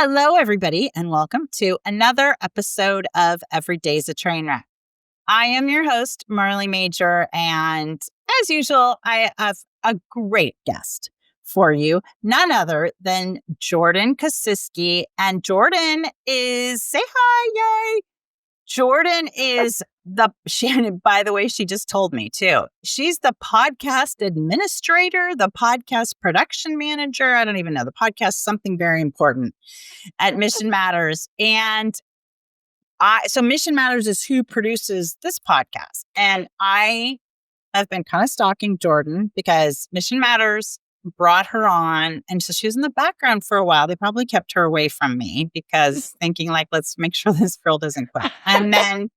Hello, everybody, and welcome to another episode of Every Day's a Train Wreck. I am your host, Marley Major, and as usual, I have a great guest for you, none other than Jordan Kosisky. And Jordan is, say hi, yay! Jordan is by the way, she just told me too. She's the podcast administrator, the podcast production manager. I don't even know. The podcast, something very important at Mission Matters. And so Mission Matters is who produces this podcast. And I have been kind of stalking Jordan because Mission Matters brought her on. And so she was in the background for a while. They probably kept her away from me because thinking like, let's make sure this girl doesn't quit. And then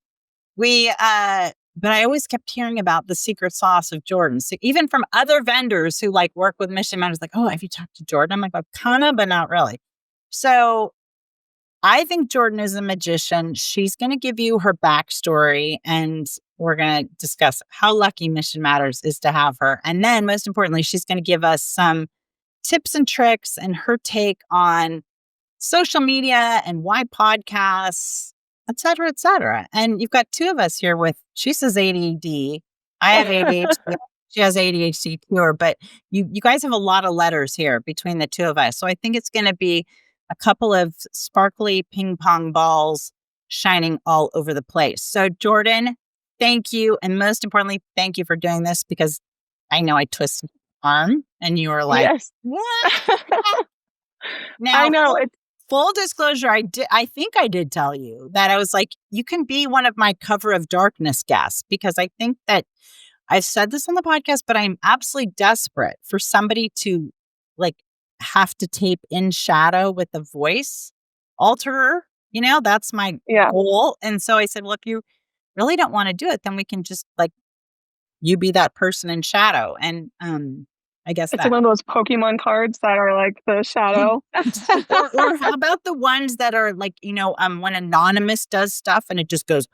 but I always kept hearing about the secret sauce of Jordan. So even from other vendors who like work with Mission Matters, like, oh, have you talked to Jordan? I'm like, well, kind of, but not really. So I think Jordan is a magician. She's going to give you her backstory and we're going to discuss how lucky Mission Matters is to have her. And then most importantly, she's going to give us some tips and tricks and her take on social media and why podcasts, et cetera, et cetera. And you've got two of us here she says ADD. I have ADHD. She has ADHD too, but you guys have a lot of letters here between the two of us. So I think it's going to be a couple of sparkly ping pong balls shining all over the place. So Jordan, thank you. And most importantly, thank you for doing this because I know I twisted your arm and you were like, yes. What? Now, I know. Full disclosure, I think I did tell you that I was like, you can be one of my Cover of Darkness guests because I think that I've said this on the podcast, but I'm absolutely desperate for somebody to like have to tape in shadow with the voice alterer. You know, that's my goal. And so I said, well, if you really don't want to do it, then we can just like you be that person in shadow. And I guess it's one of those Pokemon cards that are like the shadow. or how about the ones that are like, when Anonymous does stuff and it just goes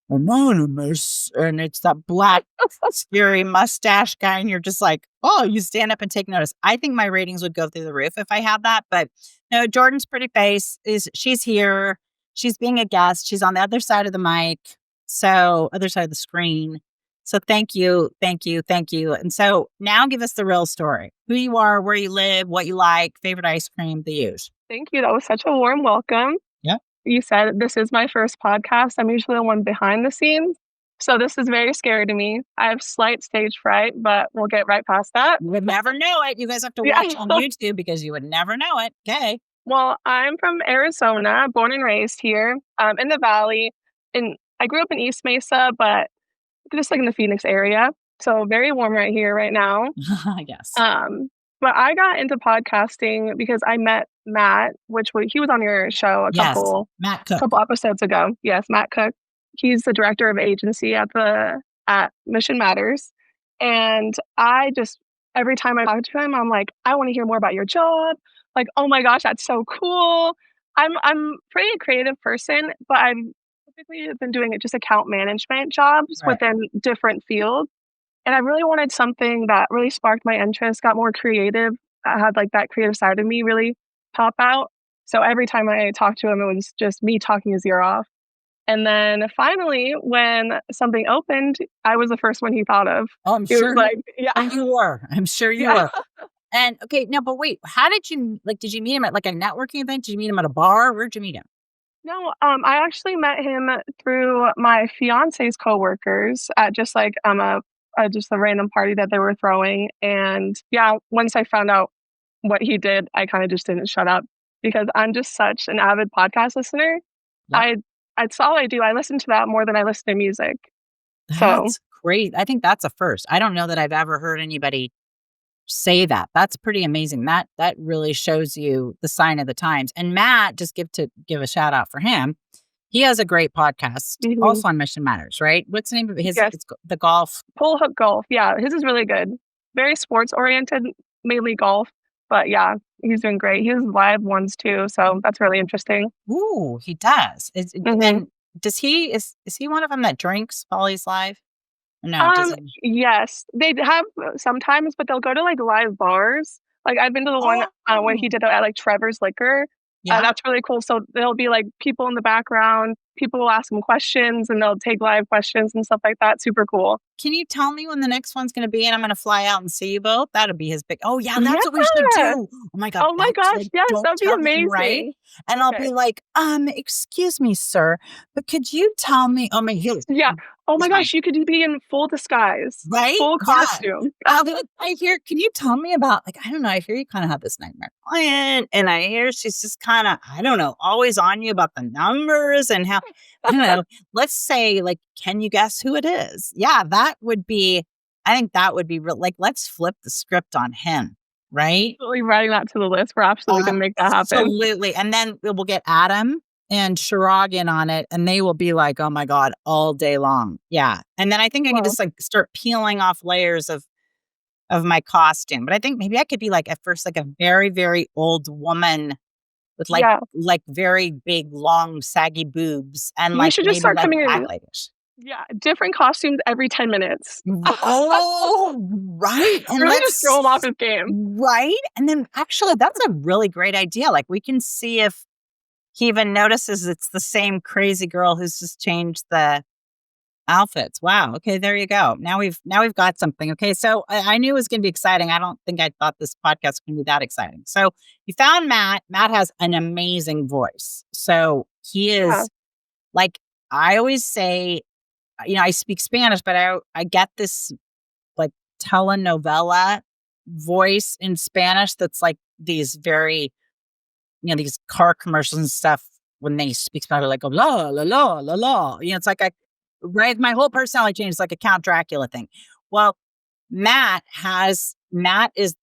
Anonymous and it's that black scary mustache guy and you're just like, oh, you stand up and take notice. I think my ratings would go through the roof if I had that. But no, Jordan's pretty face she's here. She's being a guest. She's on the other side of the mic. So other side of the screen. So thank you. And so now give us the real story. Who you are, where you live, what you like, favorite ice cream, the use. Thank you. That was such a warm welcome. Yeah. You said this is my first podcast. I'm usually the one behind the scenes. So this is very scary to me. I have slight stage fright, but we'll get right past that. You would never know it. You guys have to watch on YouTube because you would never know it. Okay. Well, I'm from Arizona, born and raised here in the Valley. And I grew up in East Mesa, but just like in the Phoenix area. So very warm right here right now. Yes. But I got into podcasting because I met Matt, he was on your show a couple episodes ago. Yes, Matt Cook. He's the director of agency at Mission Matters. And I just, every time I talk to him, I'm like, I want to hear more about your job. Like, oh my gosh, that's so cool. I'm pretty a creative person, but I've typically been doing just account management jobs within different fields. And I really wanted something that really sparked my interest, got more creative. I had like that creative side of me really pop out. So every time I talked to him, it was just me talking his ear off. And then finally, when something opened, I was the first one he thought of. Oh, I'm sure. You were. I'm sure you were. And okay, no, but wait, how did you meet him at like a networking event? Did you meet him at a bar? Where'd you meet him? No, I actually met him through my fiance's coworkers at just like just a random party that they were throwing. And yeah, once I found out what he did, I kind of just didn't shut up because I'm just such an avid podcast listener. Yeah. That's all I do. I listen to that more than I listen to music. That's great. I think that's a first. I don't know that I've ever heard anybody say that. That's pretty amazing. That really shows you the sign of the times. And Matt, just give a shout out for him. He has a great podcast, also on Mission Matters, right? What's the name of his? Yes. It's the golf. Pull Hook Golf. Yeah, his is really good. Very sports oriented, mainly golf. But yeah, he's doing great. He has live ones too, so that's really interesting. Ooh, he does. And does he is he one of them that drinks while he's live? No. Yes, they have sometimes, but they'll go to like live bars. Like I've been to the one when he did it at like Trevor's Liquor. Yeah. That's really cool. So there'll be like people in the background, people will ask them questions and they'll take live questions and stuff like that. Super cool. Can you tell me when the next one's going to be? And I'm going to fly out and see you both. That'll be his big. Oh yeah, that's what we should do. Oh my god. Oh my gosh. Yes, that'd be amazing. Him, right? And I'll be like, excuse me, sir, but could you tell me? Oh my god. Yeah. Oh my gosh, you could be in full disguise, right? Full costume. I'll be like, can you tell me about, like, I don't know, I hear you kind of have this nightmare client, and I hear she's just kind of, I don't know, always on you about the numbers and how, I don't know, let's say, like, can you guess who it is? Yeah, that would be, I think that would be real, like, let's flip the script on him, right? Absolutely writing that to the list. We're absolutely going to make that happen. Absolutely. And then we'll get Adam and Shirag in on it, and they will be like, oh my God, all day long. Yeah. And then I think I can just like start peeling off layers of my costume. But I think maybe I could be like at first like a very, very old woman with like very big, long, saggy boobs. And like should just start like coming in. Yeah, different costumes every 10 minutes. Oh, right. And really just throw him off his game. Right. And then actually, that's a really great idea. Like we can see if he even notices it's the same crazy girl who's just changed the outfits. Wow. Okay, there you go. Now we've got something. Okay, so I knew it was going to be exciting. I don't think I thought this podcast was going to be that exciting. So you found Matt. Matt has an amazing voice. So he is like, I always say, I speak Spanish, but I get this like telenovela voice in Spanish that's like these very, these car commercials and stuff when they speak Spanish, like, la, la, la, la, la. It's like my whole personality change is like a Count Dracula thing. Well, Matt is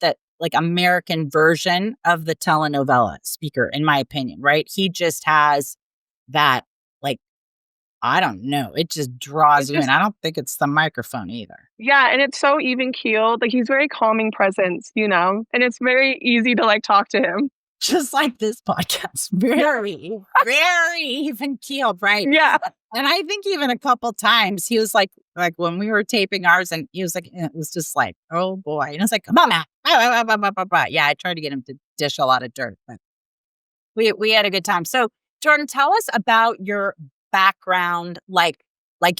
the like American version of the telenovela speaker, in my opinion, right? He just has that, like, I don't know. It just draws you in. I don't think it's the microphone either. Yeah. And it's so even keeled. Like he's very calming presence, and it's very easy to like talk to him. Just like this podcast. Very, very even keeled, right? Yeah. And I think even a couple times he was like when we were taping ours and he was like, it was just like, oh boy. And I was like, come on, Matt. Yeah, I tried to get him to dish a lot of dirt, but we had a good time. So Jordan, tell us about your background, like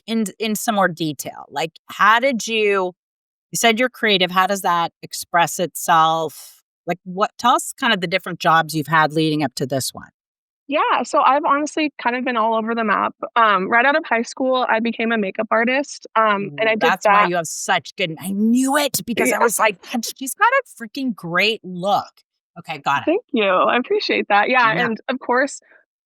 in some more detail. Like how did you said you're creative. How does that express itself? Like tell us kind of the different jobs you've had leading up to this one. Yeah. So I've honestly kind of been all over the map. Right out of high school, I became a makeup artist. And I did That's why you have such good, I knew it because I was like, she's got a freaking great look. Okay. Got it. Thank you. I appreciate that. Yeah. And of course,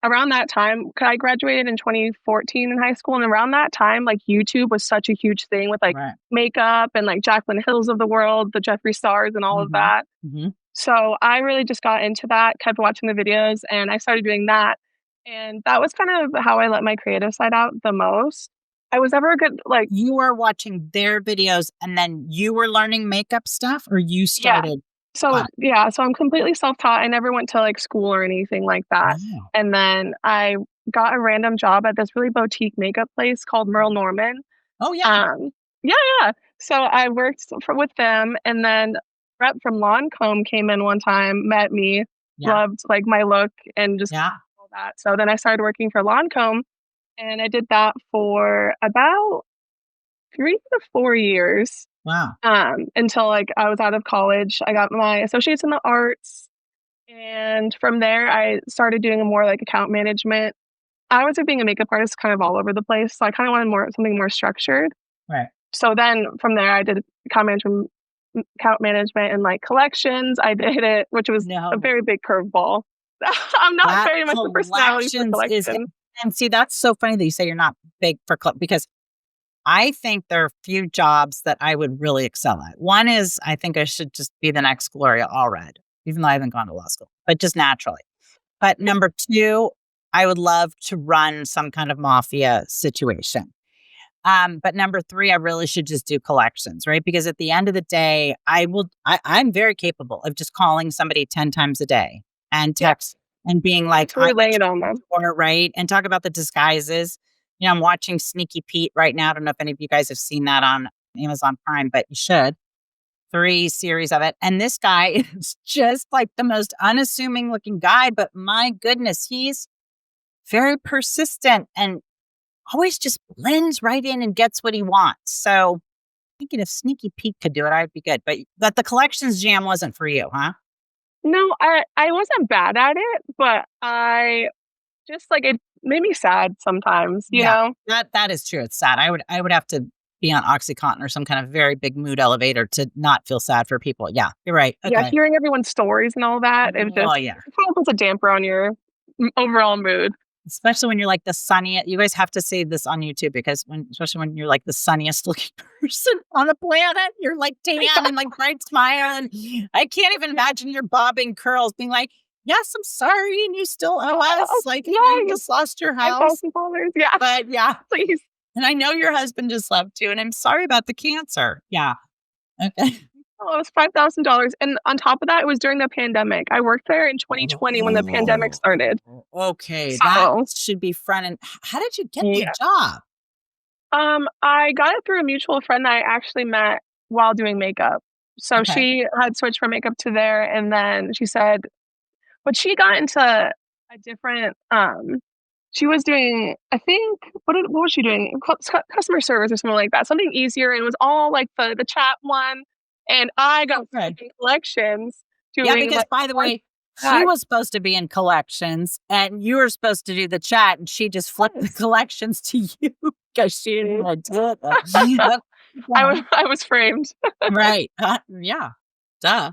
around that time, I graduated in 2014 in high school. And around that time, like YouTube was such a huge thing with like makeup and like Jaclyn Hills of the world, the Jeffree Stars and all of that. Mm-hmm. So I really just got into that, kept watching the videos, and I started doing that. And that was kind of how I let my creative side out the most. I was ever a good, like... You were watching their videos and then you were learning makeup stuff, or you started... Yeah. So I'm completely self-taught. I never went to like school or anything like that. Wow. And then I got a random job at this really boutique makeup place called Merle Norman. Oh, yeah. Yeah. So I worked with them, and then rep from Lancome came in one time, met me, loved like my look and just all that. So then I started working for Lancome, and I did that for about 3 to 4 years. Wow. Until like I was out of college. I got my associates in the arts, and from there I started doing more like account management. I was being a makeup artist kind of all over the place, so I kind of wanted something more structured. Right. So then from there I did account management and like collections. I did it, which was a very big curveball. I'm not very much the personality for collections. And see, that's so funny that you say you're not big for because I think there are a few jobs that I would really excel at. One is I think I should just be the next Gloria Allred, even though I haven't gone to law school, but just naturally. But number 2, I would love to run some kind of mafia situation. But number 3, I really should just do collections, right? Because at the end of the day, I'm very capable of just calling somebody 10 times a day and text and being like, laying it on them. Right. And talk about the disguises. I'm watching Sneaky Pete right now. I don't know if any of you guys have seen that on Amazon Prime, but you should. 3 series of it. And this guy is just like the most unassuming looking guy. But my goodness, he's very persistent and always just blends right in and gets what he wants. So thinking if Sneaky Pete could do it, I'd be good. But the collections jam wasn't for you, huh? No, I wasn't bad at it, but I just like it made me sad sometimes, you know? That is true. It's sad. I would have to be on OxyContin or some kind of very big mood elevator to not feel sad for people. Yeah, you're right. Okay. Yeah, hearing everyone's stories and all that, it just it kind of puts a damper on your overall mood. Especially when you're like the sunniest. You guys have to see this on YouTube because especially when you're like the sunniest looking person on the planet, you're like tan and like bright smile. And I can't even imagine your bobbing curls being like, yes, I'm sorry. And you still owe us. Like, you just lost your house. $5,000. Yeah. But yeah. Please. And I know your husband just left you. And I'm sorry about the cancer. Yeah. Okay. Oh, it was $5,000. And on top of that, it was during the pandemic. I worked there in 2020 when the pandemic started. Okay. That should be front. And how did you get the job? I got it through a mutual friend that I actually met while doing makeup. So she had switched from makeup to there. And then she said, but she got into a different, she was doing, I think, what was she doing? Customer service or something like that. Something easier. It was all like the chat one. And I got in collections. Because by the way, she was supposed to be in collections and you were supposed to do the chat and she just flipped the collections to you because she didn't want to do it. I was framed. Right. Yeah. Duh.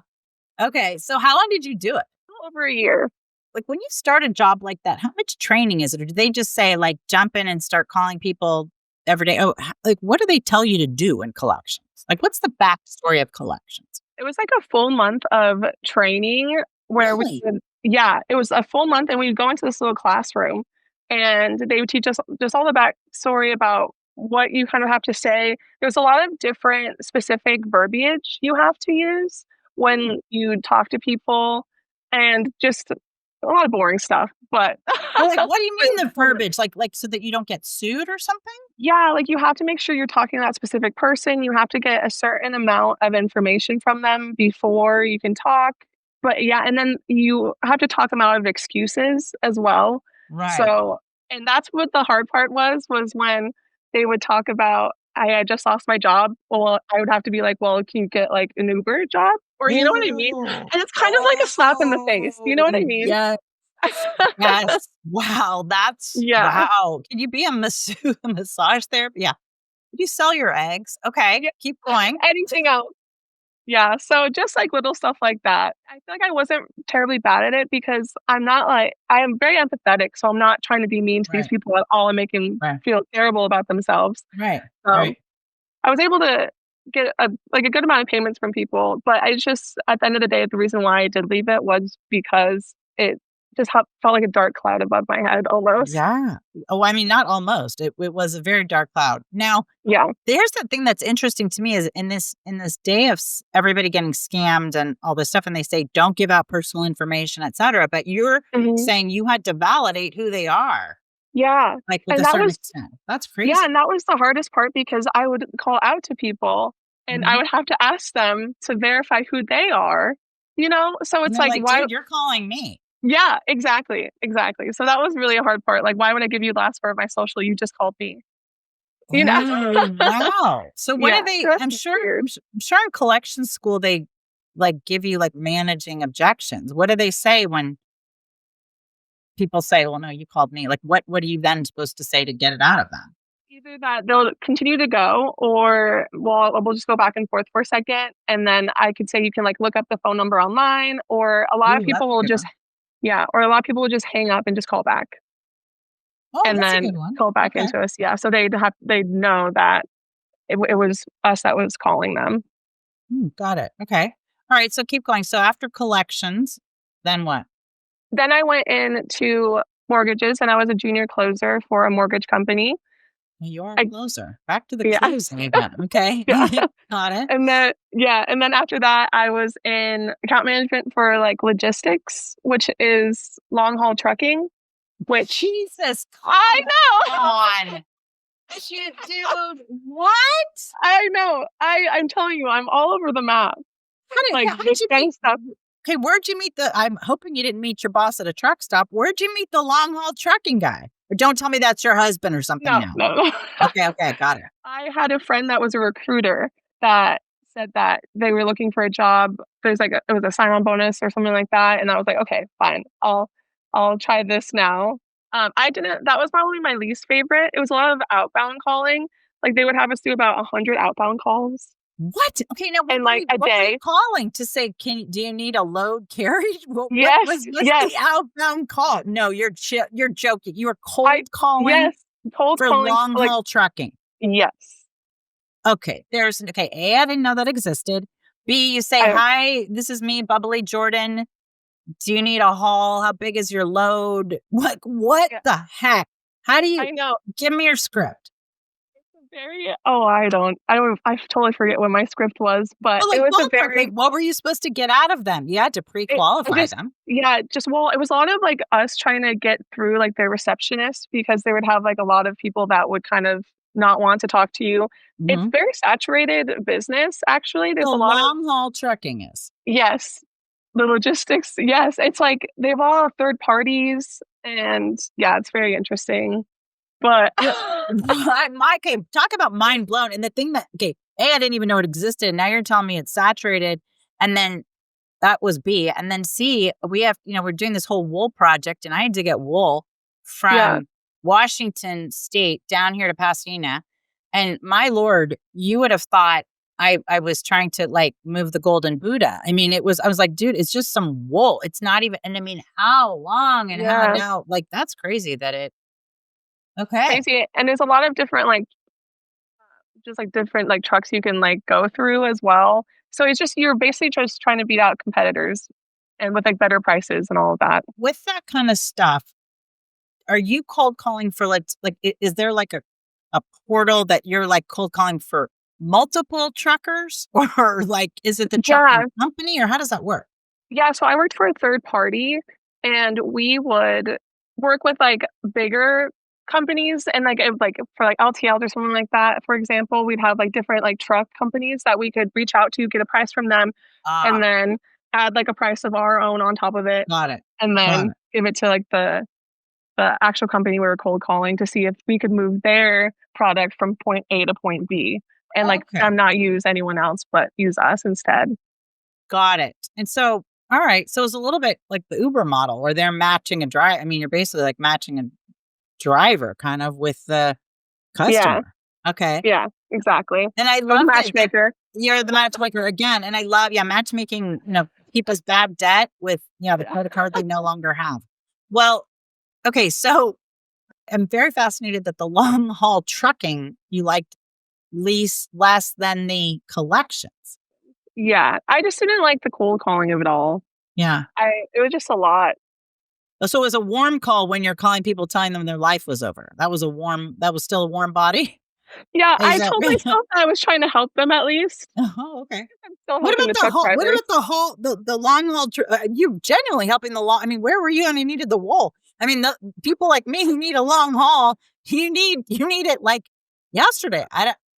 Okay. So how long did you do it? Over a year. Like when you start a job like that, how much training is it? Or do they just say like jump in and start calling people every day? Oh, like what do they tell you to do in collections? Like what's the backstory of collections? It was like a full month of training where it was a full month and we'd go into this little classroom and they would teach us just all the backstory about what you kind of have to say. There's a lot of different specific verbiage you have to use when you talk to people and just a lot of boring stuff. But like, what do you mean the verbiage? Like so that you don't get sued or something? Yeah, like you have to make sure you're talking to that specific person. You have to get a certain amount of information from them before you can talk. But yeah, and then you have to talk them out of excuses as well. Right. So, and that's what the hard part was when they would talk about, I just lost my job. Well, I would have to be like, well, can you get like an Uber job? Or you know what I mean? And it's kind of like a slap in the face. You know what I mean? Yeah. Yes. Wow. Wow. Can you be a massage therapist? Yeah. Can you sell your eggs? Okay. Yeah. Keep going. Anything else? Yeah. So just like little stuff like that. I feel like I wasn't terribly bad at it because I am very empathetic. So I'm not trying to be mean to these people at all and make them feel terrible about themselves. Right. I was able to get a good amount of payments from people, but I just, at the end of the day, the reason why I did leave it was because it just felt like a dark cloud above my head almost. Yeah. Oh, I mean, not almost. It was a very dark cloud. Now, there's the thing that's interesting to me is in this day of everybody getting scammed and all this stuff, and they say, don't give out personal information, et cetera. But you're saying you had to validate who they are. Yeah. Like with a certain extent. That's crazy. Yeah. And that was the hardest part because I would call out to people and I would have to ask them to verify who they are, you know? So it's like why dude, you're calling me. Yeah, exactly. So that was really a hard part. Like, why would I give you the last part of my social? You just called me. You know? Wow. So what do they? I'm sure in collection school they like give you like managing objections. What do they say when people say, "Well, no, you called me"? Like, what are you then supposed to say to get it out of them? Either that they'll continue to go, or we'll just go back and forth for a second, and then I could say you can like look up the phone number online, or a lot of people will just. Yeah, or a lot of people would just hang up and just call back. Oh, and that's then a good one. Call back into us. Yeah, so they'd know that it was us that was calling them. Got it. Okay. All right. So keep going. So after collections, then what? Then I went into mortgages, and I was a junior closer for a mortgage company. You are a closer. Back to the closing again. Okay. Got it. And then after that, I was in account management for like logistics, which is long haul trucking. Which Jesus, I know. On. Dude, what? I know. I'm telling you, I'm all over the map. this kind of stuff. Okay, where'd you meet I'm hoping you didn't meet your boss at a truck stop. Where'd you meet the long haul trucking guy? Or don't tell me that's your husband or something now. No. Okay, got it. I had a friend that was a recruiter that said that they were looking for a job. There's it was a sign-on bonus or something like that. And I was like, okay, fine. I'll try this now. That was probably my least favorite. It was a lot of outbound calling. Like they would have us do about 100 outbound calls. What? Okay, now what were you calling to say? Do you need a load carried? What was the outbound call? No, you're joking. You were cold calling. Yes, cold for calling long haul trucking. Yes. Okay, A, I didn't know that existed. B, you say, hi, this is me, Bubbly Jordan. Do you need a haul? How big is your load? What the heck? How do you? I know. Give me your script. I totally forget what my script was, but it was what were you supposed to get out of them? You had to pre-qualify them. Yeah, it was a lot of us trying to get through their receptionist, because they would have a lot of people that would kind of not want to talk to you. Mm-hmm. It's very saturated business, actually. There's a lot of long haul trucking is. Yes. The logistics. Yes. It's they have all third parties, and it's very interesting. But talk about mind blown. And the thing that, I didn't even know it existed. Now you're telling me it's saturated. And then that was B. And then C, we have, we're doing this whole wool project, and I had to get wool from Washington State down here to Pasadena. And my Lord, you would have thought I was trying to move the golden Buddha. I mean, I was like, dude, it's just some wool. It's not even, and I mean, how long and how now, that's crazy that it. Okay. Crazy. And there's a lot of different different trucks you can go through as well. So it's just, you're basically just trying to beat out competitors, and with better prices and all of that. With that kind of stuff, are you cold calling for is there a portal that you're cold calling for multiple truckers, or is it the trucking company, or how does that work? Yeah. So I worked for a third party, and we would work with bigger companies, and for LTL or something like that, for example, we'd have different truck companies that we could reach out to, get a price from them, and then add a price of our own on top of it. Got it. And then give it to the actual company we were cold calling to see if we could move their product from point A to point B, and not use anyone else but use us instead. Got it. And so, all right, so it's a little bit like the Uber model, where they're matching a driver. I mean, you're basically matching a driver kind of with the customer. Yeah. Okay. Yeah, exactly. And I love matchmaker. You're the matchmaker again. And I love, matchmaking, people's bad debt with, the credit card they no longer have. Well, okay. So I'm very fascinated that the long haul trucking you liked less than the collections. Yeah. I just didn't like the cold calling of it all. Yeah. It was just a lot. So it was a warm call when you're calling people, telling them their life was over. That was still a warm body. Yeah, I told myself that I was trying to help them at least. Oh, okay. I'm still what about the long haul? You genuinely helping the long? I mean, where were you when you needed the wool? I mean, the people like me who need a long haul, you need it yesterday.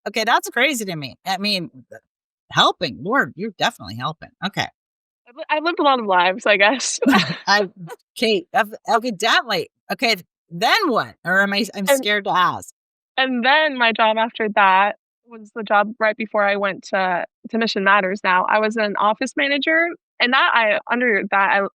Okay, that's crazy to me. I mean, helping, Lord, you're definitely helping. Okay. I've lived a lot of lives, I guess. Evidently. Okay, then what? Or I'm scared to ask. And then my job after that was the job right before I went to Mission Matters. Now I was an office manager, and under that I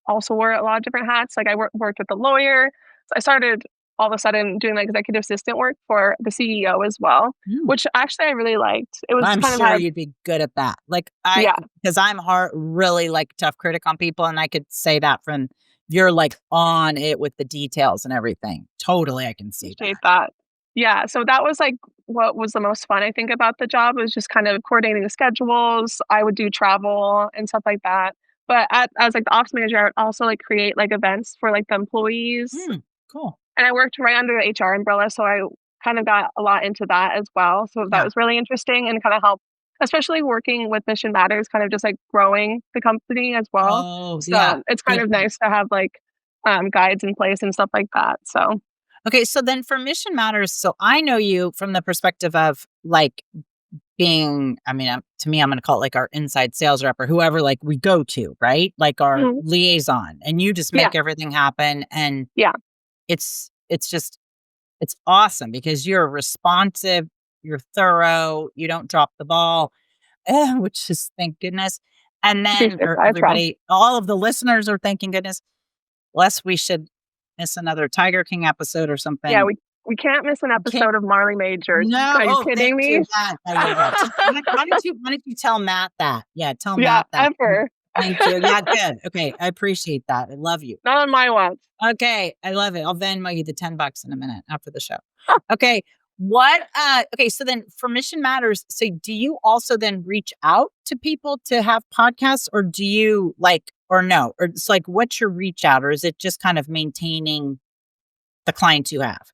also wore a lot of different hats. I worked with a lawyer. So I started all of a sudden doing executive assistant work for the CEO as well, which actually I really liked. It was I'm sure you'd be good at that. Because I'm really tough critic on people, and I could say that from you're on it with the details and everything. Totally, I can see that. Yeah, so that was what was the most fun I think about the job, was just kind of coordinating the schedules. I would do travel and stuff like that. But as the ops manager, I would also create events for the employees. Cool. And I worked right under the HR umbrella, so I kind of got a lot into that as well. So that was really interesting, and kind of helped, especially working with Mission Matters, kind of just growing the company as well. Oh, so it's kind of nice to have guides in place and stuff like that. So. Okay, so then for Mission Matters, so I know you from the perspective of being, I mean, to me, I'm going to call it like our inside sales rep or whoever, like we go to, right? Like our liaison, and you just make everything happen. And it's awesome because you're responsive, you're thorough, you don't drop the ball, which is thank goodness. And then everybody, all of the listeners are thanking goodness, lest we should miss another Tiger King episode or something. Yeah, we can't miss an episode of Marley Major. No, are you kidding me? Why don't you tell Matt that? Yeah, tell Matt that. Ever. Thank you. Yeah, good. Okay, I appreciate that. I love you. Not on my watch. Okay, I love it. I'll Venmo you the $10 in a minute after the show. Okay, okay, so then for Mission Matters, so do you also then reach out to people to have podcasts, or do you or no? Or it's like, what's your reach out, or is it just kind of maintaining the clients you have?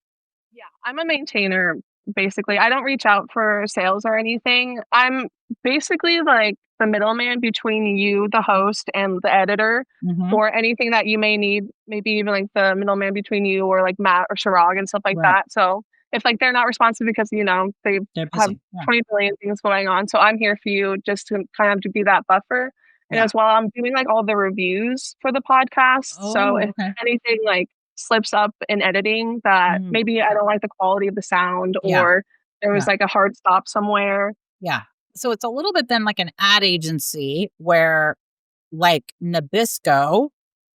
Yeah, I'm a maintainer, basically. I don't reach out for sales or anything. I'm basically like the middleman between you, the host, and the editor for anything that you may need. Maybe even like the middleman between you or like Matt or Shirag and stuff like that. So if like they're not responsive because, they have 20 billion things going on. So I'm here for you just to kind of to be that buffer. And as well, I'm doing like all the reviews for the podcast. So if anything like slips up in editing that maybe I don't like the quality of the sound or there was like a hard stop somewhere. Yeah. So it's a little bit then like an ad agency where like Nabisco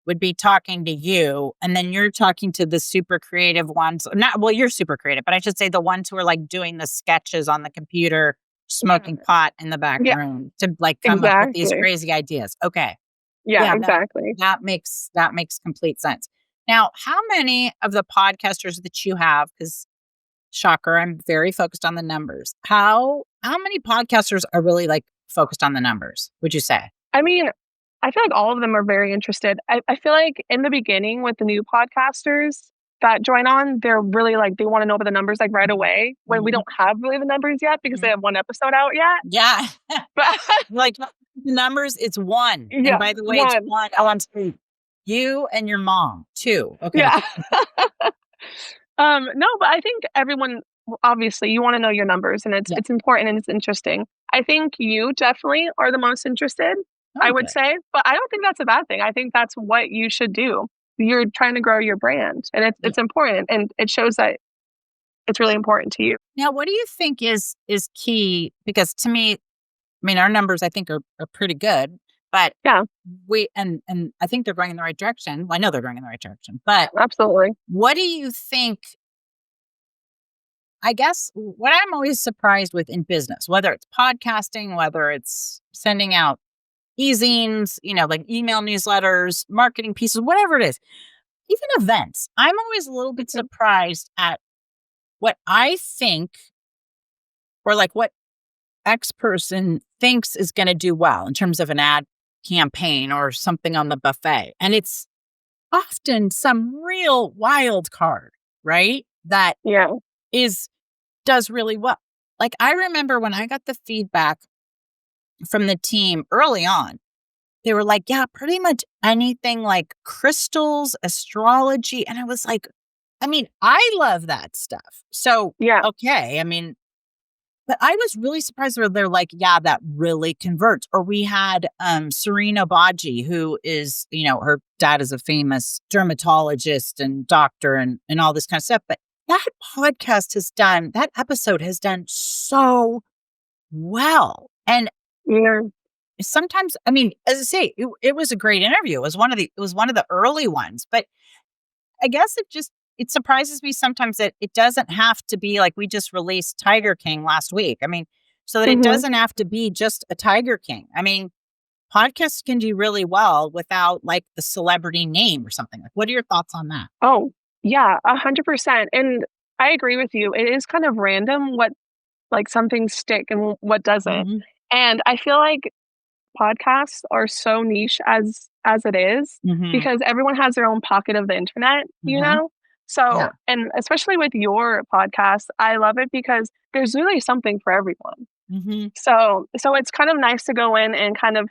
would be talking to you and then you're talking to the super creative ones. You're super creative, but I should say the ones who are like doing the sketches on the computer, smoking pot in the back room to like come up with these crazy ideas. Okay. Yeah, exactly. That makes complete sense. Now, how many of the podcasters that you have, because shocker, I'm very focused on the numbers. How many podcasters are really like focused on the numbers, would you say? I mean, I feel like all of them are very interested. I feel like in the beginning with the new podcasters that join on, they're really like, they want to know about the numbers like right away when we don't have really the numbers yet because they have one episode out yet. Yeah. But like the numbers, it's one. Yeah, and by the way, it's one. Oh, I'm sorry. You and your mom too. Okay. Yeah. No, but I think everyone, obviously you want to know your numbers and it's important and it's interesting. I think you definitely are the most interested, I would say, but I don't think that's a bad thing. I think that's what you should do. You're trying to grow your brand and it's important and it shows that it's really important to you. Now, what do you think is key? Because to me, I mean, our numbers I think are pretty good. But we and I think they're going in the right direction. Well, I know they're going in the right direction. But absolutely, what do you think? I guess what I'm always surprised with in business, whether it's podcasting, whether it's sending out e-zines, like email newsletters, marketing pieces, whatever it is, even events. I'm always a little bit surprised at what I think, or like what X person thinks is going to do well in terms of an ad campaign or something on the buffet. And it's often some real wild card, right? That does really well. Like I remember when I got the feedback from the team early on, they were like, yeah, pretty much anything like crystals, astrology. And I was like, I mean, I love that stuff. So, okay. I mean, but I was really surprised where they're like, yeah, that really converts. Or we had Serena Baji, who is, her dad is a famous dermatologist and doctor and all this kind of stuff. But that episode has done so well. And sometimes, I mean, as I say, it was a great interview. It was one of the early ones. But I guess it surprises me sometimes that it doesn't have to be like we just released Tiger King last week. I mean, so that it doesn't have to be just a Tiger King. I mean, podcasts can do really well without like the celebrity name or something. Like, what are your thoughts on that? Oh, yeah, 100%. And I agree with you. It is kind of random what like some things stick and what doesn't. And I feel like podcasts are so niche as it is because everyone has their own pocket of the internet, So, and especially with your podcast, I love it because there's really something for everyone. So it's kind of nice to go in and kind of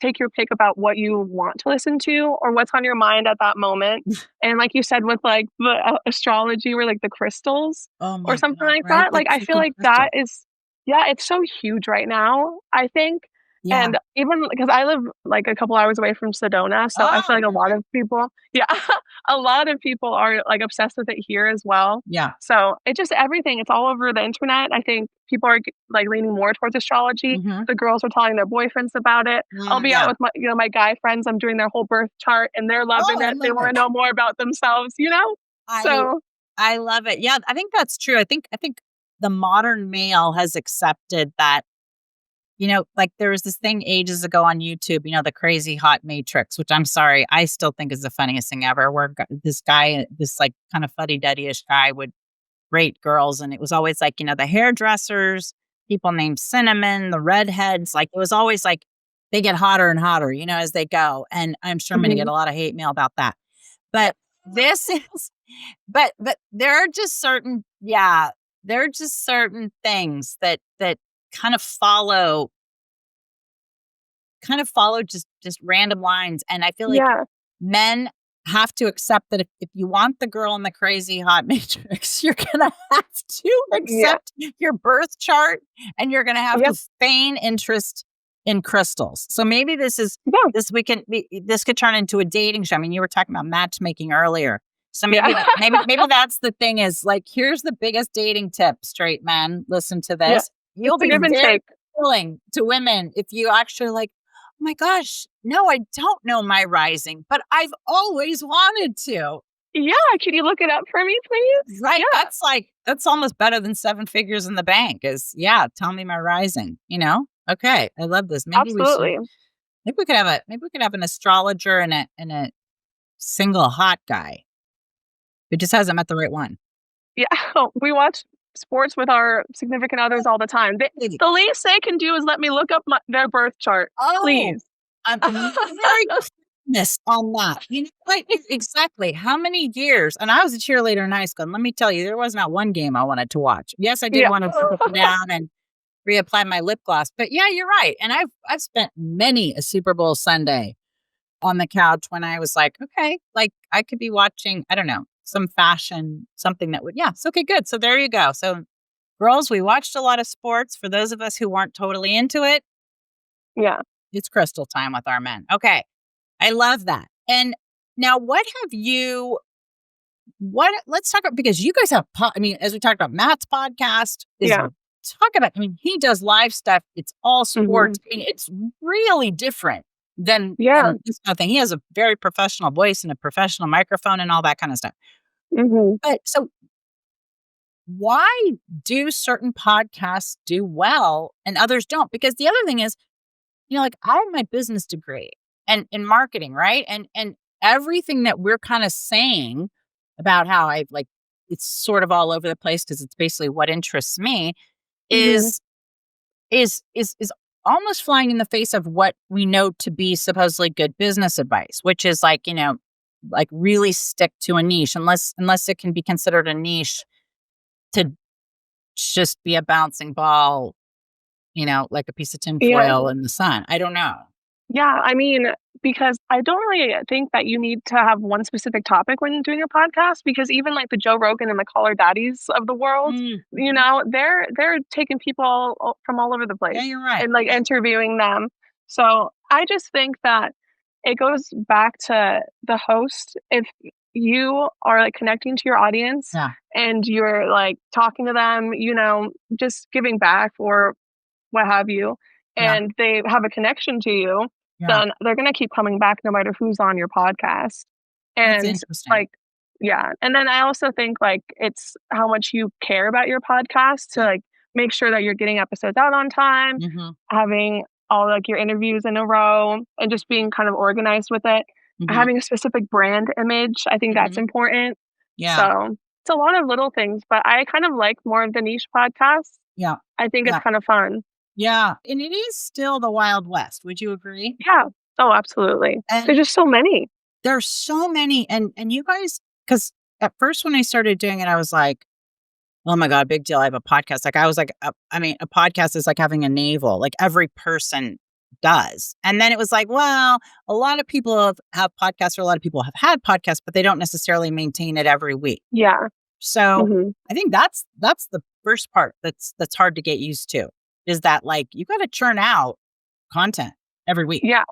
take your pick about what you want to listen to or what's on your mind at that moment. And like you said, with like the astrology or like the crystals or something like that, like I feel like that is, Yeah, it's so huge right now, I think. Yeah. And even because I live like a couple hours away from Sedona, so I feel like a lot of people, yeah, a lot of people are like obsessed with it here as well. Yeah. So it just everything, it's all over the internet. I think people are like leaning more towards astrology. Mm-hmm. The girls are telling their boyfriends about it. I'll be out with my, my guy friends. I'm doing their whole birth chart and they're loving it. They want to know more about themselves, I love it. Yeah, I think that's true. I think the modern male has accepted that, like there was this thing ages ago on YouTube, the crazy hot matrix, which I'm sorry, I still think is the funniest thing ever, where this guy, this like kind of fuddy-duddy-ish guy would rate girls. And it was always like, the hairdressers, people named Cinnamon, the redheads, like it was always like they get hotter and hotter, as they go. And I'm sure I'm going to get a lot of hate mail about that. But this is, but there are just certain, things that kind of follow just random lines. And I feel like men have to accept that if you want the girl in the crazy hot matrix, you're gonna have to accept your birth chart, and you're gonna have to feign interest in crystals. So maybe this could turn into a dating show. I mean, you were talking about matchmaking earlier. So maybe that's the thing, is like, here's the biggest dating tip, straight men, listen to this. You'll be very willing to women if you actually like, oh my gosh, no, I don't know my rising, but I've always wanted to. Yeah, can you look it up for me, please? Right. Yeah. That's almost better than 7 figures in the bank is, tell me my rising, Okay. I love this. Maybe Absolutely. Maybe we could have an astrologer and a single hot guy who just hasn't met the right one. Yeah. We watch sports with our significant others all the time. The least they can do is let me look up their birth chart. Please. I'm very curious on that. Exactly. How many years? And I was a cheerleader in high school. And let me tell you, there was not one game I wanted to watch. Yes, I did want to put down and reapply my lip gloss. But yeah, you're right. And I've spent many a Super Bowl Sunday on the couch when I was like, okay, like I could be watching, I don't know, some fashion, something that would, so okay, good. So there you go. So girls, we watched a lot of sports. For those of us who weren't totally into it, it's crystal time with our men. Okay. I love that. And now let's talk about, because you guys have, as we talked about, Matt's podcast is talk about, he does live stuff. It's all sports. Mm-hmm. It's really different than this kind of thing. He has a very professional voice and a professional microphone and all that kind of stuff. Mm-hmm. But so why do certain podcasts do well and others don't? Because the other thing is, like I have my business degree and in marketing, right? And everything that we're kind of saying about how I like, it's sort of all over the place because it's basically what interests me is almost flying in the face of what we know to be supposedly good business advice, which is like, like really stick to a niche unless it can be considered a niche to just be a bouncing ball, like a piece of tinfoil in the sun. I don't know. Yeah, because I don't really think that you need to have one specific topic when doing a podcast, because even like the Joe Rogan and the Caller Daddies of the world, they're taking people from all over the place. Yeah, you're right. And like interviewing them. So I just think that it goes back to the host. If you are like connecting to your audience and you're like talking to them, just giving back or what have you, and they have a connection to you, then they're going to keep coming back no matter who's on your podcast. And like, and then I also think like it's how much you care about your podcast to like make sure that you're getting episodes out on time, having all like your interviews in a row, and just being kind of organized with it. Having a specific brand image, I think that's important. So it's a lot of little things, but I kind of like more of the niche podcasts. I think it's kind of fun. Yeah. And it is still the Wild West. Would you agree? Yeah. Oh, absolutely. And there's just so many. There's so many. And you guys, because at first when I started doing it, I was like, oh my God, big deal. I have a podcast. Like I was like, a podcast is like having a navel. Like every person does. And then it was like, well, a lot of people have podcasts, or a lot of people have had podcasts, but they don't necessarily maintain it every week. Yeah. So I think that's the first part that's hard to get used to. is that like, you got to churn out content every week. Yeah.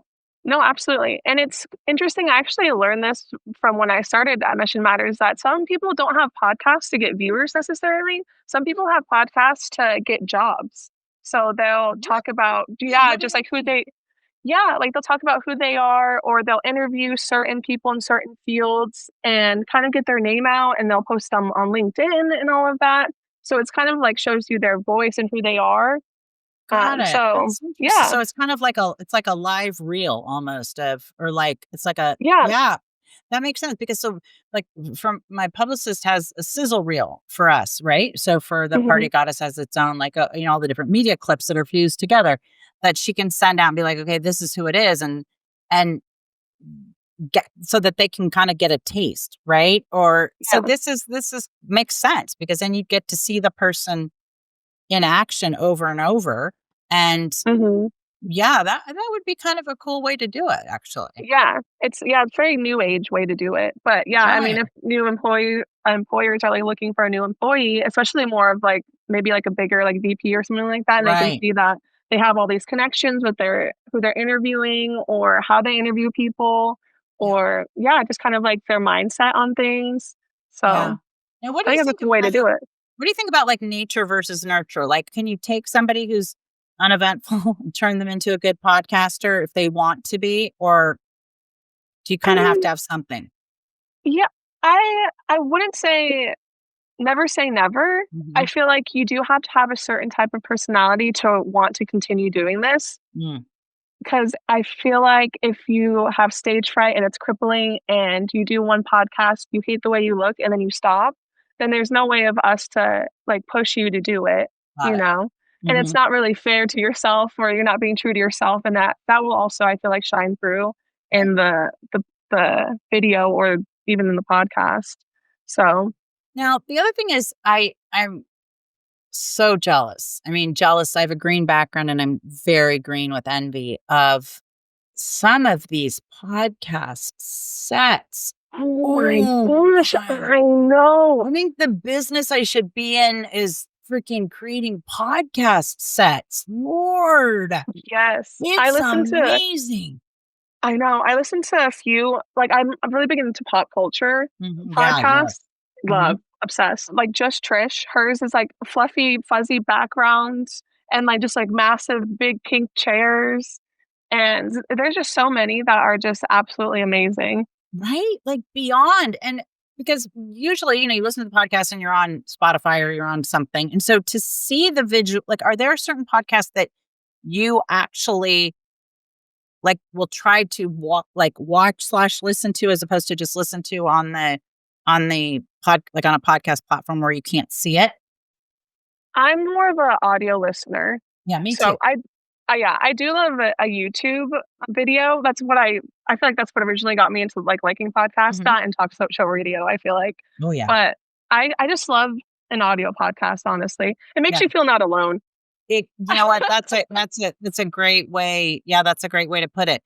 No, absolutely. And it's interesting. I actually learned this from when I started at Mission Matters, that some people don't have podcasts to get viewers necessarily. Some people have podcasts to get jobs. So they'll talk about, just like who they, like they'll talk about who they are, or they'll interview certain people in certain fields and kind of get their name out, and they'll post them on LinkedIn and all of that. So it's kind of like shows you their voice and who they are. Got it. So So it's kind of like a live reel almost it's like that makes sense, because so like from my publicist has a sizzle reel for us, right? So for the Party Goddess has its own like all the different media clips that are fused together that she can send out and be like, okay, this is who it is, and get so that they can kind of get a taste, right? Or so this is makes sense, because then you get to see the person in action over and over. And that would be kind of a cool way to do it, actually. It's very new age way to do it. But I mean, if new employers are like looking for a new employee, especially more of like maybe like a bigger like VP or something like that, and they can see that they have all these connections with who they're interviewing, or how they interview people, or just kind of like their mindset on things. So now, what I think it's a way to do it. What do you think about like nature versus nurture? Like, can you take somebody who's uneventful and turn them into a good podcaster if they want to be, or do you kind of have to have something? Yeah, I wouldn't say never say never. I feel like you do have to have a certain type of personality to want to continue doing this. Because I feel like if you have stage fright and it's crippling, and you do one podcast, you hate the way you look, and then you stop, then there's no way of us to like push you to do it, know? And it's not really fair to yourself, or you're not being true to yourself. And that will also, I feel like, shine through in the video, or even in the podcast. So now the other thing is I'm so jealous. I mean, jealous. I have a green background, and I'm very green with envy of some of these podcast sets. Oh my gosh, I know. I think the business I should be in is freaking creating podcast sets. Lord. Yes. It's amazing. I know. I listen to a few, like I'm really big into pop culture podcasts. Love. Obsessed. Like Just Trish, hers is like fluffy, fuzzy backgrounds, and like just like massive big kink chairs. And there's just so many that are just absolutely amazing. Right? Like beyond. And because usually, you listen to the podcast and you're on Spotify or you're on something. And so to see the visual, like, are there certain podcasts that you actually like will try to watch/listen to, as opposed to just listen to on the on a podcast platform where you can't see it? I'm more of an audio listener. Yeah, me too. I do love a YouTube video. That's what I feel like that's what originally got me into like liking podcasts, that and talk show radio, I feel like. Oh yeah. But I just love an audio podcast, honestly. It makes you feel not alone. You know what? That's a great way. Yeah, that's a great way to put it.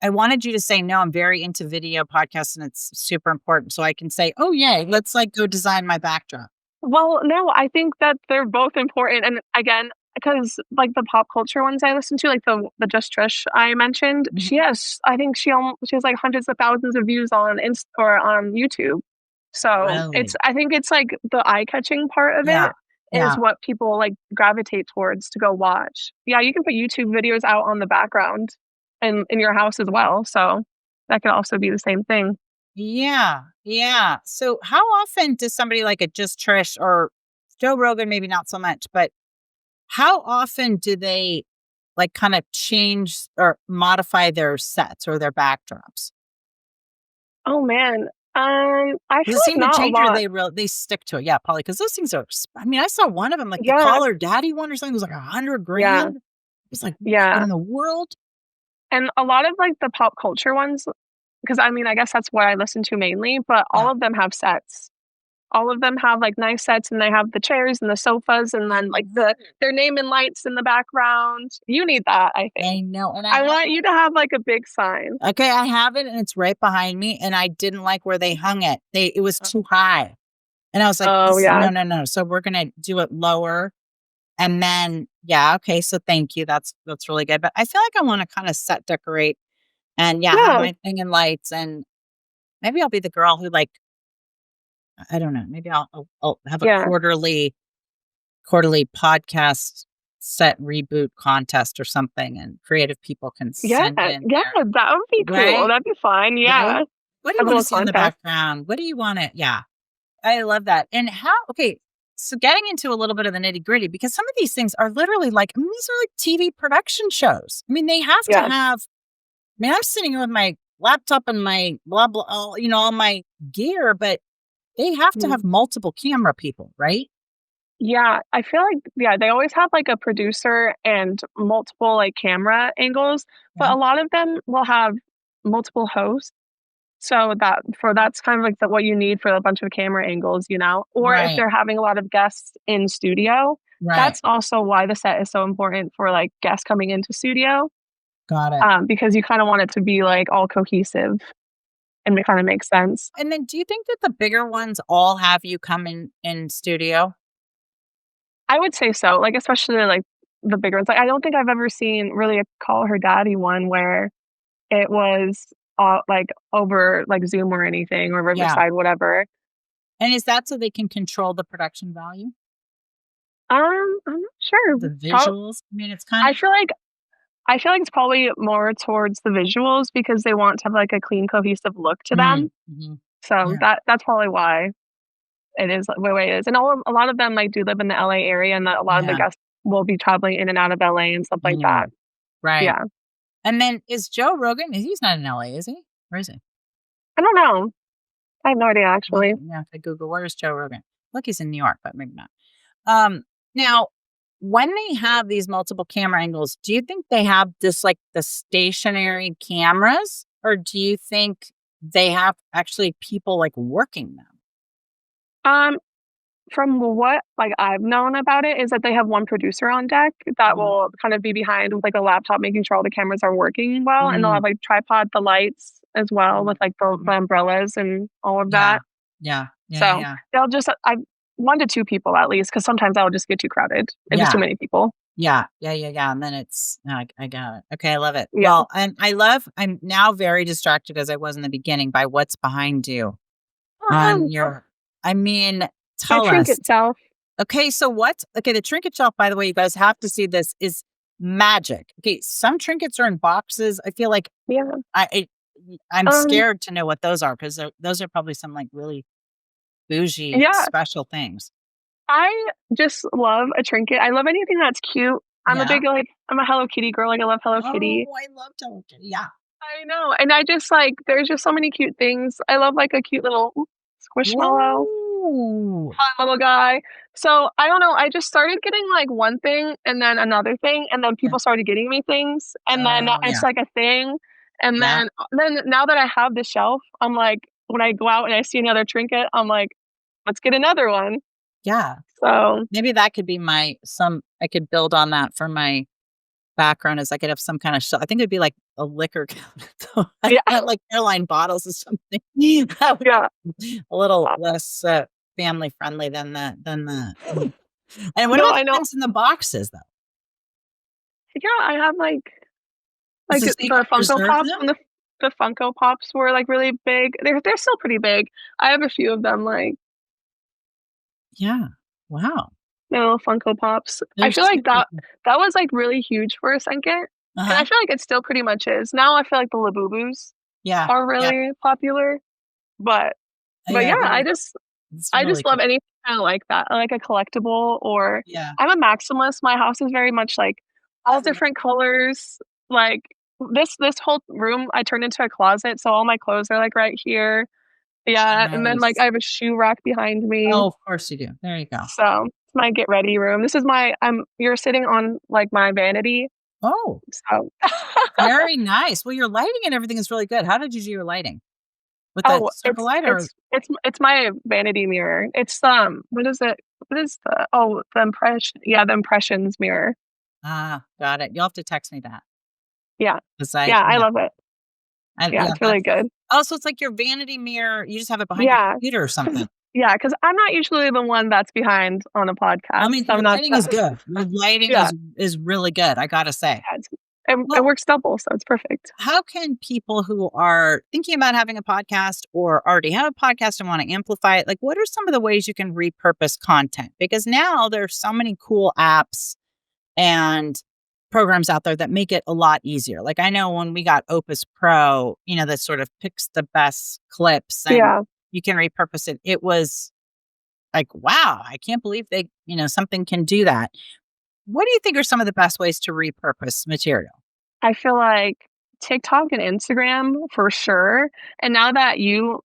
I wanted you to say, no, I'm very into video podcasts, and it's super important. So I can say, oh, yay, let's like go design my backdrop. Well, no, I think that they're both important. And again, because like the pop culture ones I listen to, like the Just Trish I mentioned, she has like hundreds of thousands of views on or on YouTube. So I think it's like the eye-catching part of it is what people like gravitate towards to go watch. Yeah, you can put YouTube videos out on the background and in your house as well. So that could also be the same thing. Yeah. Yeah. So how often does somebody like a Just Trish or Joe Rogan, maybe not so much, but how often do they like kind of change or modify their sets or their backdrops? Oh man. I feel like not a lot. They stick to it. Yeah, probably. Because those things are, I mean, I saw one of them, like the Call Her Daddy one or something, was like $100,000. Yeah. It's like, what in the world? And a lot of like the pop culture ones, because I mean, I guess that's what I listen to mainly, but all of them have sets. All of them have like nice sets, and they have the chairs and the sofas, and then like their name and lights in the background. You need that, I think. I know. And I want you to have like a big sign. Okay, I have it, and it's right behind me, and I didn't like where they hung it. It was too high. And I was like, no. So we're going to do it lower. And then, okay. So thank you. That's really good. But I feel like I want to kind of set decorate and have my thing and lights, and maybe I'll be the girl who I don't know. Maybe I'll have a quarterly podcast set reboot contest or something, and creative people can send in. Yeah, that would be cool. Right? That'd be fun. Yeah. Right? What do you want to see in the background? What do you want to? Yeah, I love that. And so getting into a little bit of the nitty gritty, because some of these things are literally these are like TV production shows. I mean, they have to have. I mean, I'm sitting here with my laptop and my blah blah, all my gear, but they have to have multiple camera people, right? Yeah, I feel like, they always have like a producer and multiple like camera angles, but a lot of them will have multiple hosts. So that's kind of like what you need for a bunch of camera angles, or if they're having a lot of guests in studio, that's also why the set is so important for like guests coming into studio. Got it. Because you kind of want it to be like all cohesive and it kind of makes sense. And then do you think that the bigger ones all have you come in studio? I would say so, like, especially, like, the bigger ones. Like, I don't think I've ever seen really a Call Her Daddy one where it was, like, over, like, Zoom or anything or Riverside, whatever. And is that so they can control the production value? I'm not sure. The visuals? I mean, it's kind of... I feel like it's probably more towards the visuals because they want to have, like, a clean, cohesive look to them. Mm-hmm. So that's probably why it is the way it is. And a lot of them like do live in the LA area, and a lot of the guests will be traveling in and out of LA and stuff like that. Right. Yeah. And then is Joe Rogan, he's not in LA, is he? Where is he? I don't know. I have no idea actually. Yeah, I Google where's Joe Rogan. Look, he's in New York, but maybe not. Now when they have these multiple camera angles, do you think they have this like the stationary cameras, or do you think they have actually people like working them? From what like I've known about it is that they have one producer on deck that will kind of be behind with like a laptop, making sure all the cameras are working well, and they'll have like tripod, the lights as well with like the umbrellas and all of that. So they'll just 1 to 2 people at least, because sometimes that'll just get too crowded if it's too many people. Yeah. And then it's I got it. Okay, I love it. Well, and I'm now very distracted as I was in the beginning by what's behind you on your. I mean, tell us. Trinket shelf. Okay, so the trinket shelf, by the way, you guys have to see this, is magic. Okay, some trinkets are in boxes. I feel like I'm scared to know what those are, because those are probably some like really bougie special things. I just love a trinket. I love anything that's cute. I'm a big I'm a Hello Kitty girl. Like I love Hello Kitty. Oh, I love Hello Kitty. Yeah. I know. And I just there's just so many cute things. I love like a cute little squishmallow. Fun little guy. So I don't know. I just started getting like one thing and then another thing, and then people started getting me things, and then it's like a thing. And then now that I have the shelf, I'm like, when I go out and I see another trinket, I'm like, let's get another one. Yeah. So maybe that could be I could build on that for my background, as I could have some kind of shelf. I think it'd be like a liquor cabinet, like airline bottles or something. A little less family friendly than the. And what about the ones in the boxes though? Yeah, I have like the Funko Pops. When the Funko Pops were like really big. They're still pretty big. I have a few of them. Like, yeah, wow. Little Funko Pops. I feel like that was like really huge for a second, and I feel like it still pretty much is. Now I feel like the Labubus are really popular, but I just love anything kind of like that. I like a collectible, or I'm a maximalist. My house is very much like all different colors. Like this whole room I turned into a closet, so all my clothes are like right here. Yeah, nice. And then like I have a shoe rack behind me. Oh, of course you do. There you go. So it's my get ready room. This is you're sitting on like my vanity. Oh, so very nice. Well, your lighting and everything is really good. How did you do your lighting? With the circle light, or it's my vanity mirror. It's what is it? What is the impression? Yeah, the impressions mirror. Ah, got it. You'll have to text me that. Yeah. I love it. It's really good. Oh, so it's like your vanity mirror. You just have it behind your computer or something. Yeah, because I'm not usually the one that's behind on a podcast. I mean, your lighting is good. Your lighting is really good, I gotta say. It works double, so it's perfect. How can people who are thinking about having a podcast or already have a podcast and want to amplify it, like what are some of the ways you can repurpose content? Because now there's so many cool apps and programs out there that make it a lot easier. Like I know when we got Opus Pro, that sort of picks the best clips and you can repurpose it. It was like, wow, I can't believe something can do that. What do you think are some of the best ways to repurpose material? I feel like TikTok and Instagram for sure. And now that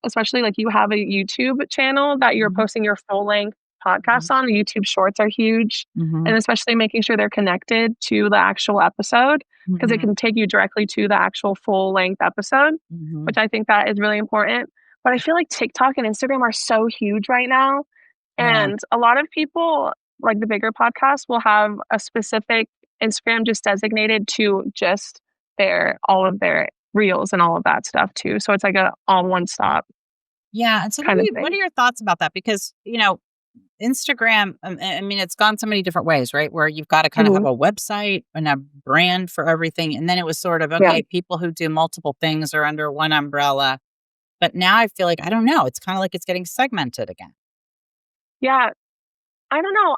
especially like you have a YouTube channel that you're posting your full length podcasts on, the YouTube shorts are huge. And especially making sure they're connected to the actual episode because it can take you directly to the actual full length episode, which I think that is really important. But I feel like TikTok and Instagram are so huge right now. And a lot of people, like the bigger podcasts, will have a specific Instagram just designated to just all of their reels and all of that stuff too. So it's like a all one stop. Yeah. And so what are your thoughts about that? Because, Instagram, I mean, it's gone so many different ways, right? Where you've got to kind of have a website and a brand for everything. And then it was sort of, okay, people who do multiple things are under one umbrella. But now I feel like, I don't know, it's kind of like it's getting segmented again. Yeah. I don't know.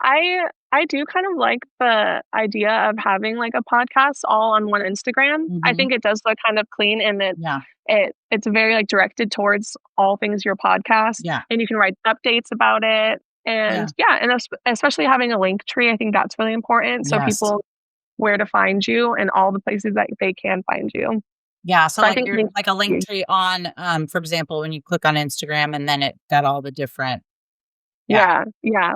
I do kind of like the idea of having like a podcast all on one Instagram. I think it does look kind of clean and it's very like directed towards all things your podcast. Yeah. And you can write updates about it. And and especially having a link tree, I think that's really important. So people where to find you and all the places that they can find you. Yeah. So like you're like a link tree on, for example, when you click on Instagram and then it got all the different. Yeah.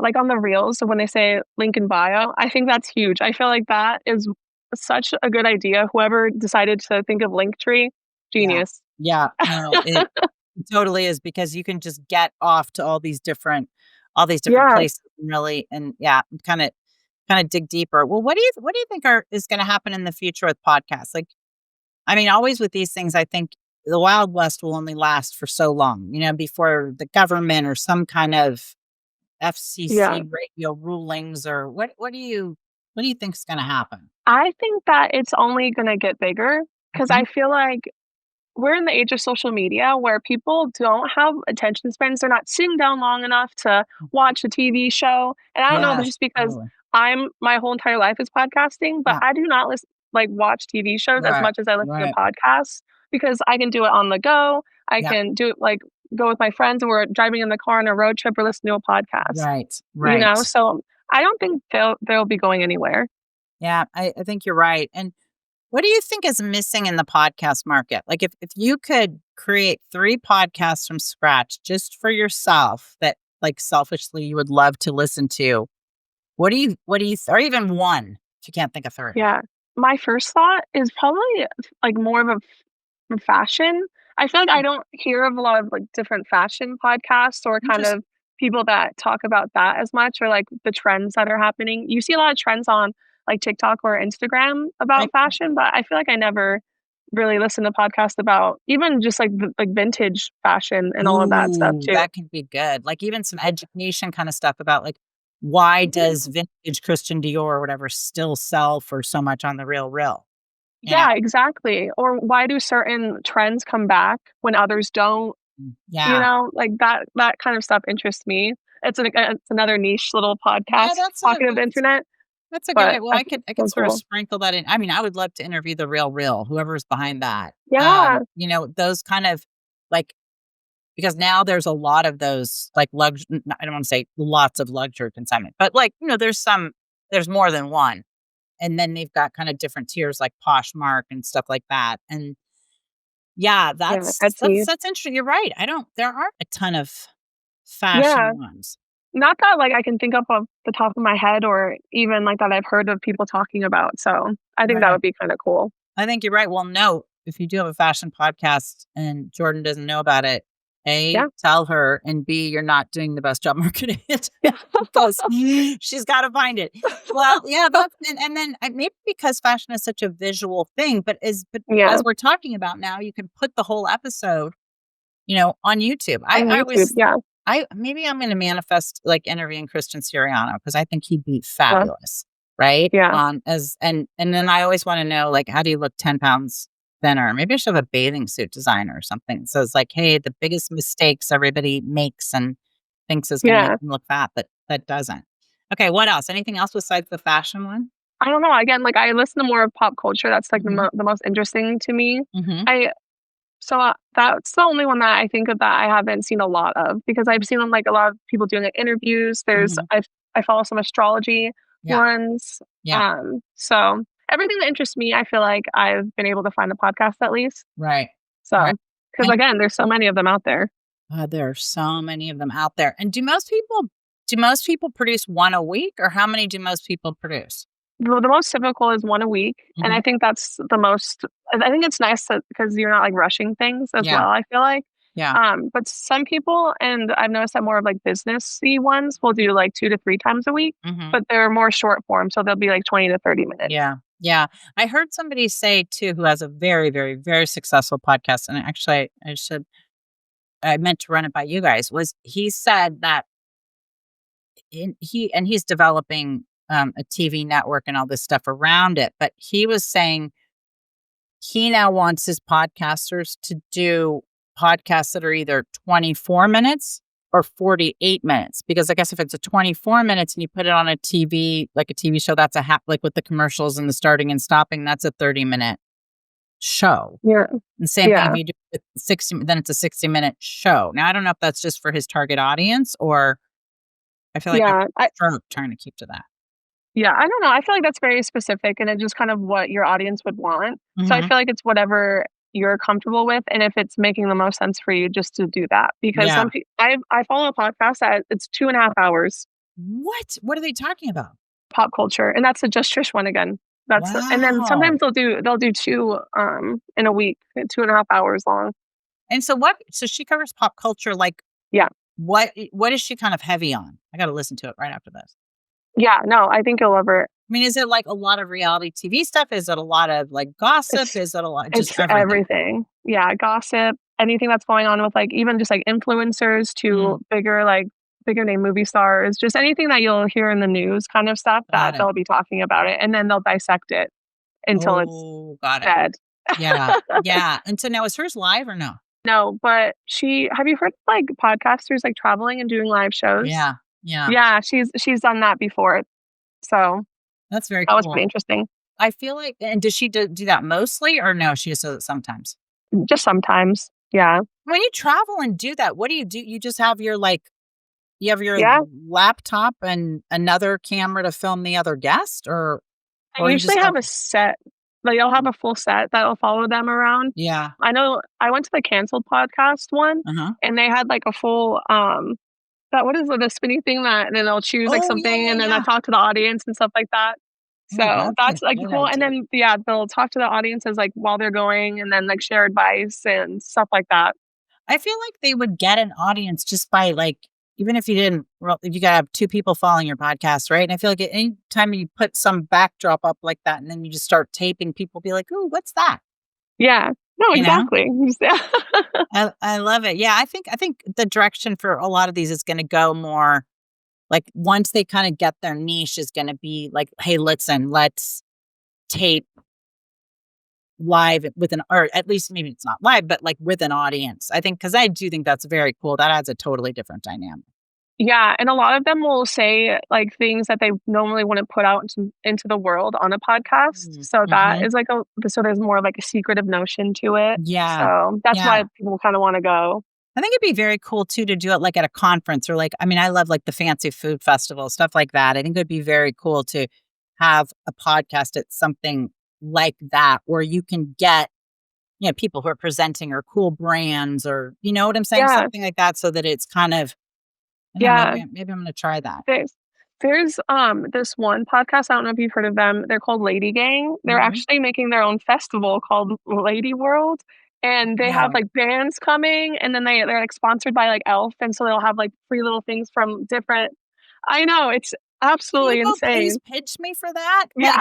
Like on the reels, so when they say link in bio, I think that's huge. I feel like that is such a good idea. Whoever decided to think of Linktree, genius. Yeah. No, it totally is because you can just get off to all these different places and really kind of dig deeper. Well, what do you think is going to happen in the future with podcasts? Like, I mean, always with these things, I think the Wild West will only last for so long, before the government or some kind of FCC radio rulings or what do you think is going to happen? I think that it's only going to get bigger because I feel like we're in the age of social media where people don't have attention spans. They're not sitting down long enough to watch a TV show. And I don't know, just because my whole entire life is podcasting, but I do not watch TV shows as much as I listen to podcasts because I can do it on the go. I can do it go with my friends and we're driving in the car on a road trip or listen to a podcast. Right. So I don't think they'll be going anywhere. Yeah, I think you're right. And what do you think is missing in the podcast market? Like if you could create 3 podcasts from scratch just for yourself that like selfishly you would love to listen to, what do you or even one if you can't think of 3? Yeah. My first thought is probably like more of a fashion. I feel like I don't hear of a lot of like different fashion podcasts or kind of people that talk about that as much or like the trends that are happening. You see a lot of trends on like TikTok or Instagram about fashion, but I feel like I never really listen to podcasts about even just like vintage fashion and all of that stuff too. That could be good. Like even some education kind of stuff about like why does vintage Christian Dior or whatever still sell for so much on the Real? Yeah, exactly. Or why do certain trends come back when others don't? Yeah. Like that kind of stuff interests me. It's another niche little podcast talking of the internet. That's a good idea. Well, I could sort of sprinkle that in. I mean, I would love to interview the Real, whoever's behind that. Yeah. Those kind of like, because now there's a lot of those like luxury, I don't want to say lots of luxury consignment, but like, there's more than one. And then they've got kind of different tiers like Poshmark and stuff like that. And that's interesting. You're right. There aren't a ton of fashion ones. Not that like I can think of off the top of my head or even like that I've heard of people talking about. So I think that would be kind of cool. I think you're right. Well, no, if you do have a fashion podcast and Jordan doesn't know about it, tell her, and B, you're not doing the best job marketing it because she's got to find it. Well, and then maybe because fashion is such a visual thing, but as we're talking about now, you can put the whole episode, on YouTube. Maybe I'm going to manifest like interviewing Christian Siriano because I think he'd be fabulous, right? Yeah. And then I always want to know, like, how do you look 10 pounds thinner? Maybe I should have a bathing suit designer or something. So it's like, hey, the biggest mistakes everybody makes and thinks is going to make them look fat, but that doesn't. Okay, what else? Anything else besides the fashion one? I don't know. Again, like I listen to more of pop culture. That's like the most interesting to me. That's the only one that I think of that I haven't seen a lot of because I've seen like a lot of people doing like interviews. I follow some astrology ones. So everything that interests me, I feel like I've been able to find a podcast at least. Right. So because again, there's so many of them out there. There are so many of them out there. And do most people produce one a week, or how many do most people produce? The most typical is one a week, and I think that's the most. I think it's nice because you're not like rushing things as well. I feel like, but some people, and I've noticed that more of like businessy ones will do like 2 to 3 times a week, but they're more short form, so they'll be like 20 to 30 minutes. Yeah. I heard somebody say too, who has a very, very, very successful podcast, and actually, I meant to run it by you guys. Was he said that he's developing a TV network and all this stuff around it. But he was saying he now wants his podcasters to do podcasts that are either 24 minutes or 48 minutes. Because I guess if it's a 24 minutes and you put it on a TV, like a TV show, that's like with the commercials and the starting and stopping, that's a 30-minute show. Yeah. And same thing if you do 60, then it's a 60-minute show. Now, I don't know if that's just for his target audience or I feel like I'm trying to keep to that. Yeah, I don't know. I feel like that's very specific and it's just kind of what your audience would want. So I feel like it's whatever you're comfortable with and if it's making the most sense for you just to do that. Because I follow a podcast that it's 2.5 hours. What? What are they talking about? Pop culture. And that's a Just Trish one again. And then sometimes they'll do 2 in a week, 2.5 hours long. And so she covers pop culture like what is she kind of heavy on? I gotta listen to it right after this. Yeah, no, I think you'll love it. I mean, is it like a lot of reality TV stuff? Is it a lot of like gossip? Is it a lot just everything? Yeah, gossip, anything that's going on with like even just like influencers to bigger name movie stars, just anything that you'll hear in the news kind of stuff that they'll be talking about it and then they'll dissect it until it's dead. Yeah. And so now is hers live or no? No, but have you heard like podcasters like traveling and doing live shows? Yeah, she's done that before. So that's very cool. That was pretty interesting. I feel like, and does she do that mostly or no? She just does it sometimes? Just sometimes. Yeah. When you travel and do that, what do? You just have your laptop and another camera to film the other guest or I usually have a set. Like you'll have a full set that'll follow them around. Yeah. I know I went to the Canceled podcast one and they had like a full what is the spinning thing that and then they'll choose like something and then I talk to the audience and stuff like that. So that's like cool. And then they'll talk to the audiences like while they're going and then like share advice and stuff like that. I feel like they would get an audience just by like even if you didn't, you gotta have 2 people following your podcast, right? And I feel like any time you put some backdrop up like that and then you just start taping, people be like, "Ooh, what's that?" Yeah. No, exactly. I love it. Yeah, I think the direction for a lot of these is going to go more like once they kind of get their niche is going to be like, "Hey, let's tape live or at least maybe it's not live, but like with an audience." I think because I do think that's very cool. That adds a totally different dynamic. Yeah, and a lot of them will say like things that they normally wouldn't put out into the world on a podcast. So that is like so there's more like a secretive notion to it. Yeah. So that's why people kind of want to go. I think it'd be very cool too to do it like at a conference or like, I mean, I love like the fancy food festival, stuff like that. I think it'd be very cool to have a podcast at something like that where you can get, people who are presenting or cool brands or, you know what I'm saying? Something like that so that it's kind of, maybe I'm going to try that. There's this one podcast, I don't know if you've heard of them. They're called Lady Gang. They're actually making their own festival called Lady World. And they have like bands coming and then they're like sponsored by like Elf. And so they'll have like free little things from different, I know absolutely insane. Please pitch me for that? Yeah.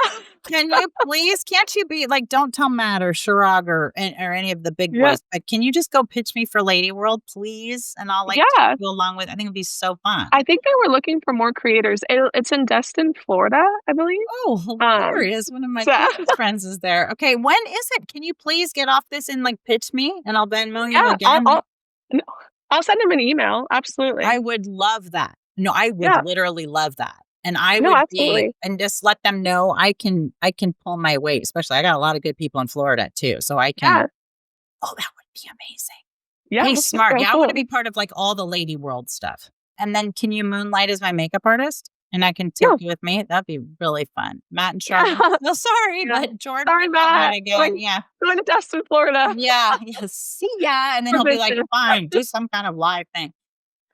Can you please? Can't you be like, don't tell Matt or Chirag or any of the big boys, but can you just go pitch me for Lady World, please? And I'll go along with. I think it'd be so fun. I think they were looking for more creators. It's in Destin, Florida, I believe. Oh, hilarious! One of my closest friends is there. Okay, when is it? Can you please get off this and pitch me, and I'll Venmo you again? I'll send him an email. Absolutely. I would love that. No, I would literally love that. And I would absolutely. and just let them know I can pull my weight, especially I got a lot of good people in Florida too. So I can, oh, that would be amazing. Yeah. Hey, smart. Yeah, I want to be part of all the Lady World stuff. And then can you moonlight as my makeup artist? And I can take you with me. That'd be really fun. Matt and Charlotte. No, sorry, but Jordan. Sorry, Matt. Again. Going to Destin, Florida. Yeah. See ya. And then he'll be like, fine, do some kind of live thing.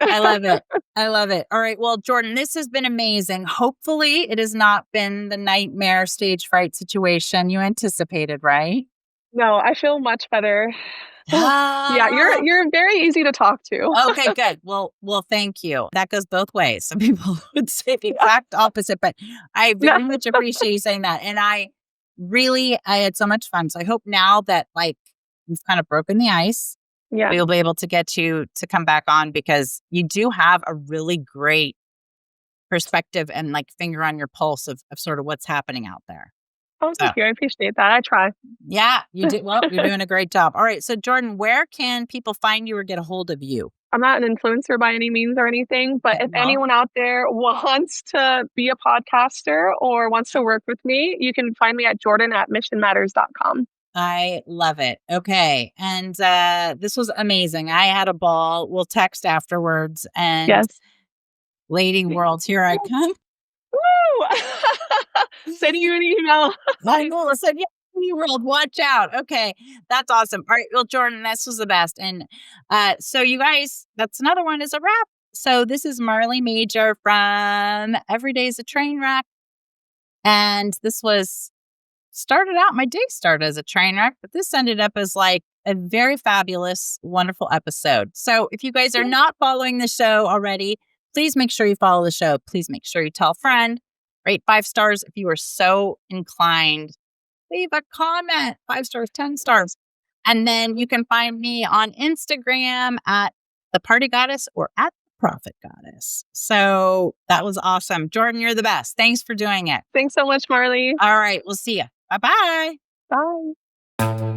I love it. I love it. All right. Well, Jordan, this has been amazing. Hopefully it has not been the nightmare stage fright situation you anticipated, right? No, I feel much better. Yeah, you're very easy to talk to. Okay, good. Well, thank you. That goes both ways. Some people would say the exact opposite, but I very much appreciate you saying that. And I had so much fun. So I hope now that we've kind of broken the ice, we'll be able to get you to come back on because you do have a really great perspective and finger on your pulse of sort of what's happening out there. Oh, thank you. I appreciate that. I try. Yeah, you do. Well, you're doing a great job. All right. So, Jordan, where can people find you or get a hold of you? I'm not an influencer by any means or anything, but if anyone out there wants to be a podcaster or wants to work with me, you can find me at jordan@missionmatters.com. I love it. Okay. And this was amazing. I had a ball. We'll text afterwards. And Lady World, here I come. Woo! Sending you an email. I will send you Lady World. Watch out. Okay. That's awesome. All right. Well, Jordan, this was the best. And so you guys, that's another one is a wrap. So this is Marley Major from Every Day's a Train Wreck. And this my day started as a train wreck, but this ended up as a very fabulous, wonderful episode. So if you guys are not following the show already, please make sure you follow the show. Please make sure you tell a friend. Rate 5 stars if you are so inclined. Leave a comment. 5 stars, 10 stars. And then you can find me on Instagram at The Party Goddess or at The Profit Goddess. So that was awesome. Jordan, you're the best. Thanks for doing it. Thanks so much, Marley. All right. We'll see you. Bye-bye. Bye.